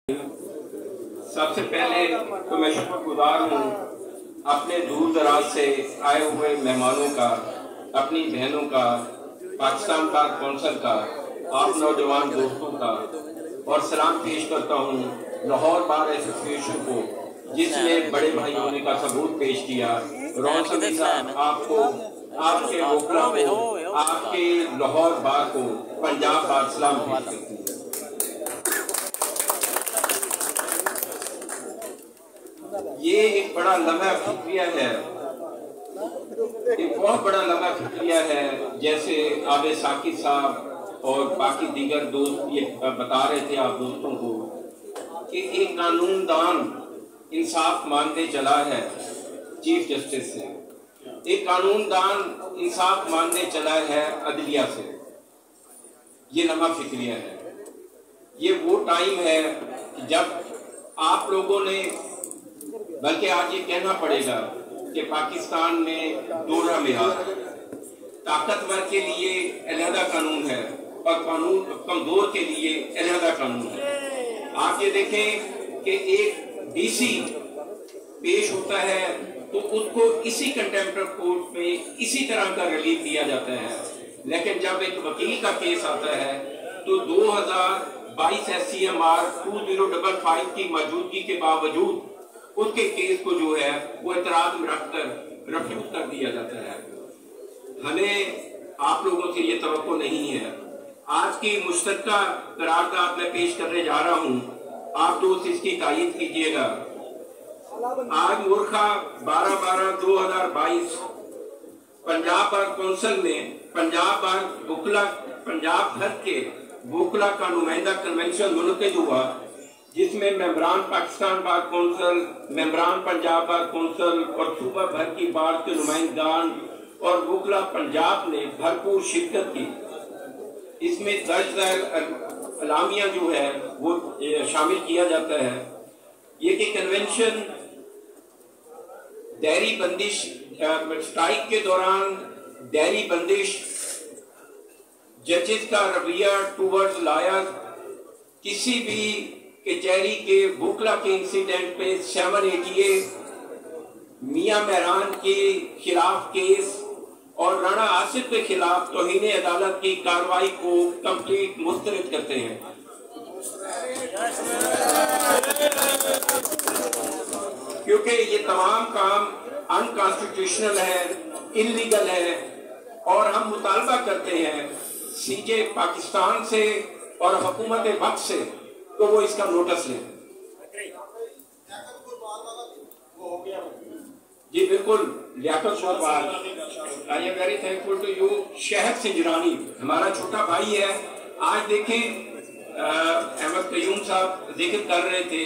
सबसे पहले तो मैं शुक्रगुजार हूँ अपने दूर दराज से आए हुए मेहमानों का, अपनी बहनों का, पाकिस्तान बार कौंसल का, आप नौजवान दोस्तों का, और सलाम पेश करता हूँ लाहौर बार एसोसिएशन को जिसने बड़े भाई होने का सबूत पेश किया। आपको, आपके वोकला को, आपके लाहौर बार को, पंजाब बार सलाम पेश करती है। ये एक बड़ा लम्हा फिक्रिया है, एक बहुत बड़ा लम्हा फिक्रिया है। जैसे आबे साकिब साहब और बाकी दीगर दोस्त ये बता रहे थे आप दोस्तों को कि एक कानूनदान इंसाफ मांगने चला है चीफ जस्टिस से, एक कानूनदान इंसाफ मांगने चला है अदलिया से। ये लम्हा फिक्रिया है। ये वो टाइम है जब आप लोगों ने, बल्कि आज ये कहना पड़ेगा कि पाकिस्तान में दोहरा मियार, ताकतवर के लिए अलहदा कानून है और कानून कमजोर के लिए अलहदा कानून है। आप ये देखें कि एक डीसी पेश होता है तो उसको इसी कंटेम्प्ट ऑफ कोर्ट में इसी तरह का रिलीफ दिया जाता है, लेकिन जब एक वकील का केस आता है तो 2022 SCMR 2055 की मौजूदगी के बावजूद उसके केस को जो है वो एतराज में रखकर रिफ्यूज कर दिया जाता है। हमें आप लोगों से ये तवक्को नहीं है। आज की मुश्तरका करारदाद में पेश करने जा रहा हूँ, आप दोस्त इसकी तायीद कीजिएगा। आज मूर्खा 12/12/2022 पंजाब बार कौंसिल में पंजाब बार वुकला, पंजाब भर के वुकला का नुमाइंदा कन्वेंशन मुनक़िद हुआ, जिसमें मेंबरान पाकिस्तान बार कौंसिल, मेंबरान पंजाब बार कौंसिल और सूबा भर की बार के नुमाइंदान और वुकला पंजाब ने भरपूर शिरकत की। इसमें दर्ज अलामिया जो है वो शामिल किया जाता है। ये कि कन्वेंशन डेयरी बंदिश, स्ट्राइक के दौरान डेयरी बंदिश, जजेस का रवैया टूवर्ड्स लॉयर्स, किसी भी कचहरी के वुकला के इंसिडेंट पे 788 मियां मेहरान के खिलाफ केस और राणा आसिफ के खिलाफ तौहीन अदालत की कार्रवाई को कंप्लीट मुस्तरद करते हैं। क्योंकि ये तमाम काम अनकॉन्स्टिट्यूशनल है, इलीगल है, और हम मुतालबा करते हैं सीजे पाकिस्तान से और हुकूमत वक्त से तो वो इसका नोटिस लें। जी बिल्कुल, Liaquat Shorbaz, I am very thankful to you. शहद सिंजरानी हमारा छोटा भाई है। आज देखें अहमद कयूम साहब जिक्र कर रहे थे,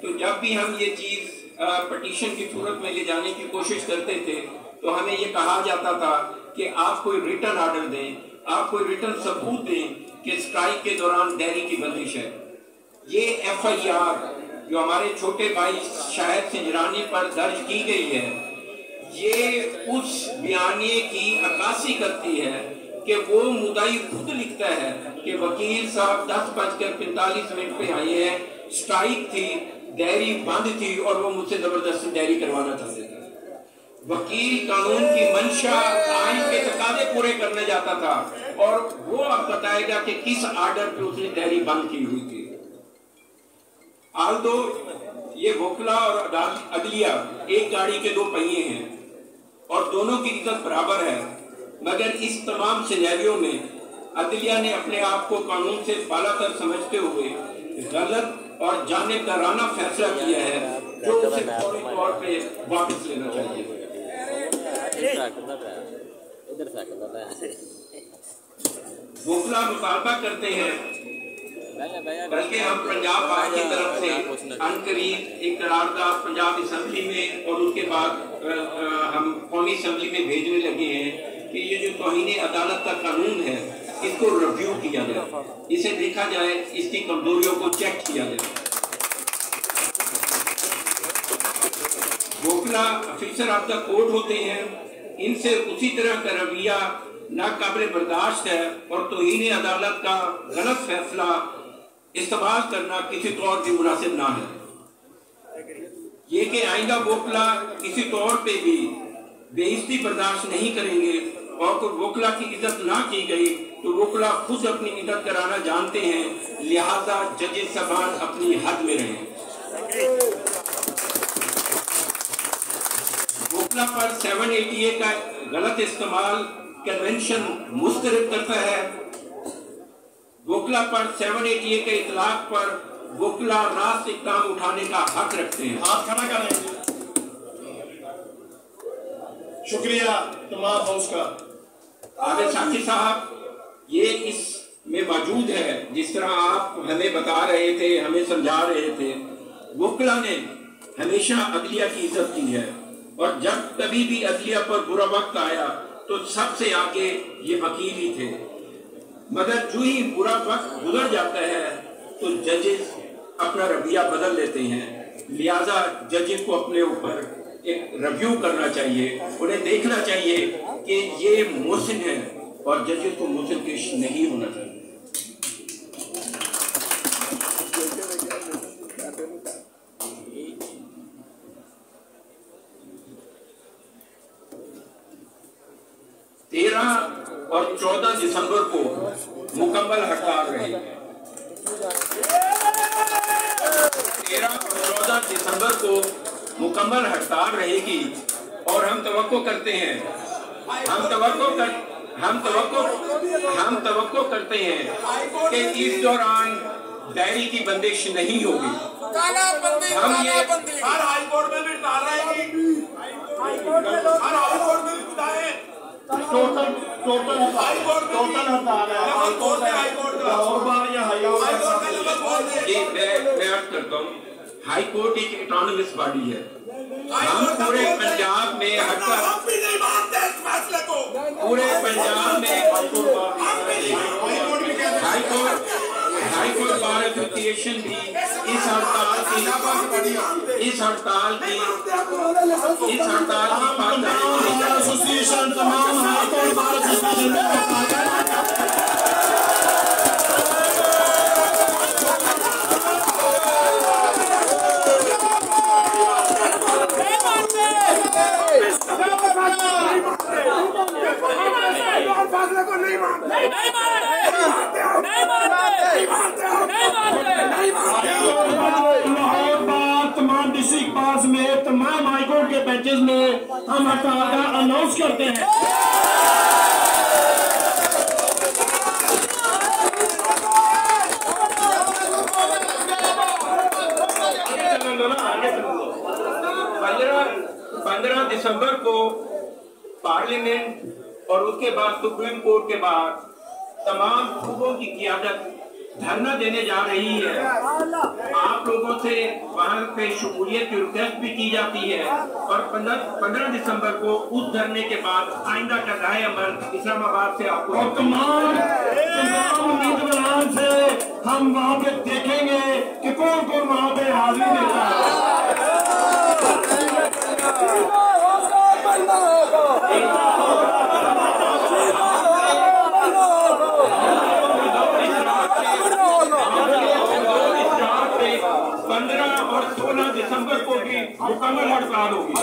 तो जब भी हम ये चीज पटिशन की सूरत में ले जाने की कोशिश करते थे तो हमें ये कहा जाता था कि आप कोई रिटर्न ऑर्डर दें, आप कोई रिटर्न सबूत दें कि स्ट्राइक के दौरान डेयरी की बंदिश है। ये FIR जो हमारे छोटे भाई शाहिद सिंजरानी पर दर्ज की गई है, ये उस बयानिए की अक्कासी करती है कि वो मुद्दाई खुद लिखता है कि वकील साहब 10:45 पे आए हैं, स्ट्राइक थी, डेयरी बंद थी और वो मुझसे जबरदस्ती डेयरी करवाना चाहते थे। वकील कानून की मंशा, आइन के तकाजे पूरे करने जाता था और वो अब बताएगा कि किस आर्डर पे उसने डेयरी बंद की हुई थी। आल्दो ये वोकला और अदलिया एक गाड़ी के दो पहिए हैं और दोनों की इज्जत बराबर है, मगर इस तमाम सिनेरियो में अदलिया ने अपने आप को कानून से बालातर समझते हुए गलत और जानिबदाराना फैसला किया है जो उसे फौरी तौर पे वापस लेना चाहिए। वोकला मुतालबा करते हैं, बल्कि हम पंजाब बार की तरफ से अनकरीब एक करारदाद पंजाब असम्बली में और उसके बाद हम कौमी असम्बली में भेजने लगे हैं कि ये जो तौहीन अदालत का कानून है इसको रिव्यू किया जाए, इसे देखा जाए, इसकी कमजोरियों को चेक किया जाए। वोकला ऑफिसर ऑफ द कोर्ट होते हैं, इनसे उसी तरह का रवैया नाकाबिल बर्दाश्त है और तौहीन अदालत का गलत फैसला इस्तेमाल करना किसी तौर भी मुनासिब ना है। ये कि आइंदा वोकला किसी तौर पे भी बेइज्जती बर्दाश्त नहीं करेंगे और कोई वोकला की इज्जत ना की गई तो वोकला खुद अपनी इज्जत कराना जानते हैं, लिहाजा जजेस साहबान अपनी हद में रहें। वोकला पर 780A का गलत इस्तेमाल कन्वेंशन मुस्तरद करता है। वोकला पर 780A के इतलाक पर वोकला रास्त इक़दाम उठाने का हक रखते हैं। हाथ खड़ा करें। शुक्रिया तमाम हाउस का। आगे साथी साहब ये इसमें मौजूद है, जिस तरह आप हमें बता रहे थे, हमें समझा रहे थे, वोकला ने हमेशा अदलिया की इज्जत की है और जब कभी भी अदलिया पर बुरा वक्त आया तो सबसे आगे ये वकील ही थे, मगर जो ही बुरा वक्त गुजर जाता है तो जजेस अपना रवैया बदल लेते हैं। लिहाजा जजेस को अपने ऊपर एक रिव्यू करना चाहिए, उन्हें देखना चाहिए कि ये मुहसिन है और जजेस को मुहसिन पेश नहीं होना चाहिए। और 14 दिसंबर को मुकम्मल हड़ताल रहेगी। 13 और 14 दिसंबर को मुकम्मल हड़ताल रहेगी और हम तवक्को करते हैं कि इस दौरान डायरी की बंदिश नहीं होगी। हम ये हर हाई कोर्ट में भी डाल रहेगी, हर हाई कोर्ट में भी बताएं टोटल हड़ताल है। मैं अर्ज करता हूँ, हाई कोर्ट एक ऑटोनमस बॉडी है। हम पूरे पंजाब में पूरे पंजाब में हाई कोर्ट बार एसोसिएशन भी इस हड़ताल की एसोसिएशन तमाम हाई कोर्ट बार एसोसिएशन तमाम डिस्ट्रिक्ट पास में तमाम हाईकोर्ट के बेंचेस में हम हड़ताल का अनाउंस करते हैं। पंद्रह दिसंबर को पार्लियामेंट और उसके बाद सुप्रीम कोर्ट के बाद तमाम सूबों की क़यादत धरना देने जा रही है। आप लोगों से वहाँ पे शमूलियत की रिक्वेस्ट भी की जाती है और 15 दिसंबर को उस धरने के बाद आइंदा का राय अमल इस्लामाबाद से आपको तमाम उम्मीदवारों से हम वहाँ पे देखेंगे कि कौन कौन वहाँ पे हाजिरी देता है। दिसंबर को भी मुकम्मल हड़ताल होगी।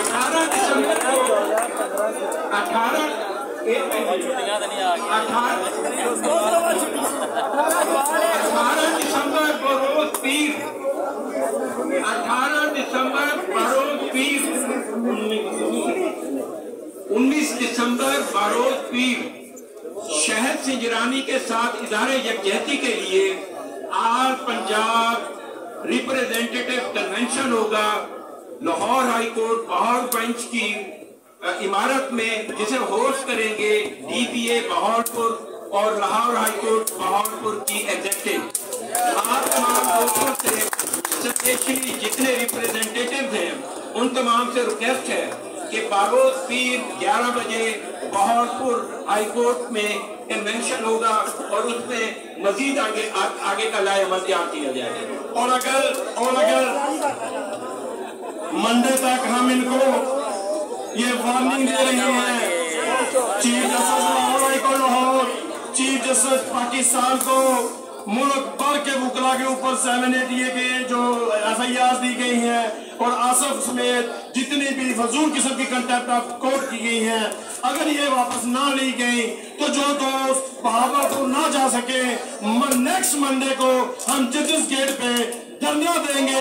18 दिसंबर को 18 दिसंबर बरोज पीर 18 दिसंबर बरोज पीर 19 दिसंबर बरोज पीर शहद सिंजरानी के साथ इज़हार यकजहती के लिए ऑल पंजाब रिप्रेजेंटेटिव कन्वेंशन होगा लाहौर हाई कोर्ट बहौल बेंच की इमारत में, जिसे होस्ट करेंगे DPA बहौलपुर और लाहौर हाई कोर्ट बहौलपुर की एग्जेक्टिव। आप तमाम लोगों से स्पेशली जितने रिप्रेजेंटेटिव हैं उन तमाम से रिक्वेस्ट है कि बारोज पीर 11 बजे बहौलपुर हाई कोर्ट में कन्वेंशन होगा और उसमें मजीद आगे का लाए अमल तैयार किया जाएगा। और अगर मंडे तक हम इनको ये वार्निंग दे रहे हैं, chief justice Lahore high court Lahore जिस पाकिस्तान को मुल्क भर के वकला के ऊपर 780 के जो FIR दी गई हैं और आसफ समेत जितनी भी फजूल किस्म की कंटेम्प्ट ऑफ कोर्ट की गई हैं, अगर ये वापस ना ली गई तो जो दोस्त बहावलपुर ना जा सके, नेक्स्ट मंडे को हम जजेस गेट पे धरना देंगे।